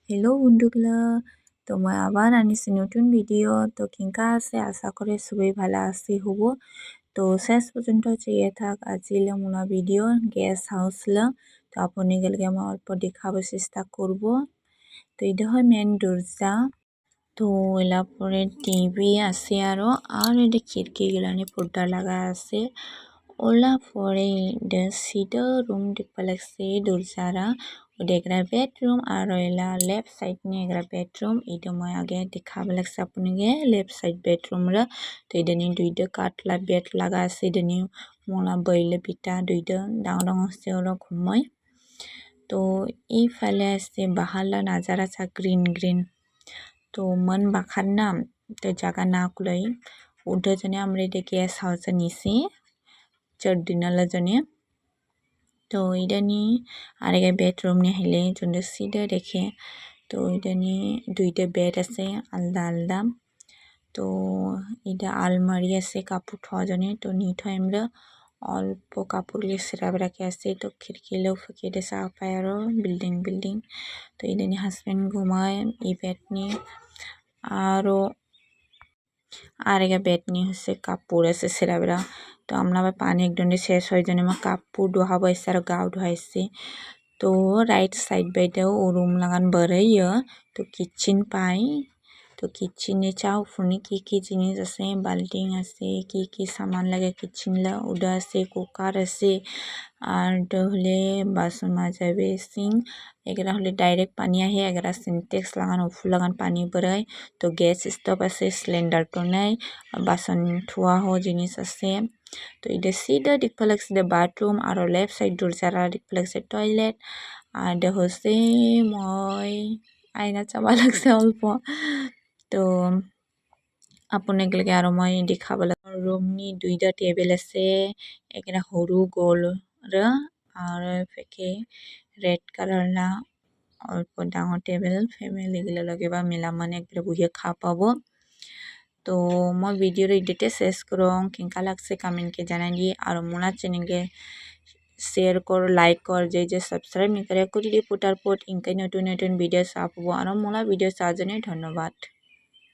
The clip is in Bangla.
হ্যালো বন্ধুগুলা, তো মই আবার আনিছি নতুন ভিডিও। তো কেঙ্কা আছে আশা করে সবাই ভালো আছে হব। তো শেষ পর্যন্ত চেয়ে থাক আজিলে মোলা ভিডিও গেস্ট হাউসলা। তো আপনি গেলকে আমার অল্প দেখাবার চেষ্টা করব। তো এটা হয় মেন দরজা। তো এলা পরে টিভি আছে আর এটা খিড়কি গিলানি পর্দা লাগা আছে। ওলা পরে সিটা রুম দেখবা লাগছে দরজারা। ওটা বেডরুম আর এলা লেফট সাইড নিয়ে এগুলা বেডরুম। এটা মই আগে দেখাব লাগছে আপনাকে লেফট সাইড বেডরুম রা। তো এটা নিয়ে দুইটা কাটলা বেড লাগা আছে। এটা নিয়ে মোলা বইলে পিতা দুইটা ডাঙর ডাঙর আছে ওরা ঘুমায়। তো এইফালে আছে বাহালা নাজারা চা গ্রিন গ্রিন। তো মন বাখার নাম তো জায়গা না কুলাই উঠে জনে আমরা এটা গেস্ট হাউসে নিছি 4 দিনালা জনে। তো এটা নিয়ে আরেক বেডরুম নিয়ে হেলে জন্য সিধা দেখে। তো এটা নিয়ে দুইটা বেড আছে আলাদা আলাদা। তো এটা আলমারি আছে কাপড় থোয়া জনে। তো নিট হয় আমরা অল্প কাপড় সেরাব রাখে আছে। তো খিড়কিলেও ফাঁকিয়ে দেশা পায় আরো বিল্ডিং। তো এটা নিয়ে হাজবেন্ড ঘুমায় এই বেড নিয়ে। আরও আরেক বেড নিয়ে হচ্ছে কাপড় আছে সেরাবেরা। তো আমরা আবার পানি একদমে শেষ হয় জন্য আমার কাপড় ধোয়াবো এসে আর গাও ধোয়াইছে। তো রাইট সাইড বাইটাও ও রুম লাগান বেরোয়। তো কিচেন পাই। তো কিচেনে চাও ফুনি কি জিনিস আছে বাল্টিং আছে কি সামান লাগে কিচেন লা ওটা আছে কুকার আছে। আর হলে বাসন মাজা বেসিং এগুলা হলে ডাইরেক্ট পানি আহে। এগুলা সিনটেক্স লাগান উফু লাগান পানি বেরোয়। তো গ্যাস স্টোভ আছে সিলিন্ডার তো নাই বাসন ধোয়া হওয়া জিনিস আছে। তো এটা সিধা দেখতে লাগছে বাথরুম আর লেফট সাইড দরজারা দেখতে লাগছে টয়লেট। আর এটা হচ্ছে মই আয়না চাবা লাগছে অল্প। তো আপনাকে আরো মই দেখাব রুম নি দুইটা টেবিল আছে এখানে সরু গোল আর ফেকে রেড কালার না অল্প ডাঙর টেবিল ফ্যামিলি গুলো লগে বা মেলা মানে একবারে বহিয়ে খাওয়া পাবো। তো মই ভিডিওর এডিটে শেষ করং কেঙ্কা লাগছে কমেন্টকে জানাই দিয়ে আর মোলা চ্যানেলকে শেয়ার কর লাইক কর যে সাবস্ক্রাইব নি করে দিয়ে পুটার পট ইনকাই নতুন ভিডিও চাপ আর মোলা ভিডিও চাওয়ার জন্য ধন্যবাদ।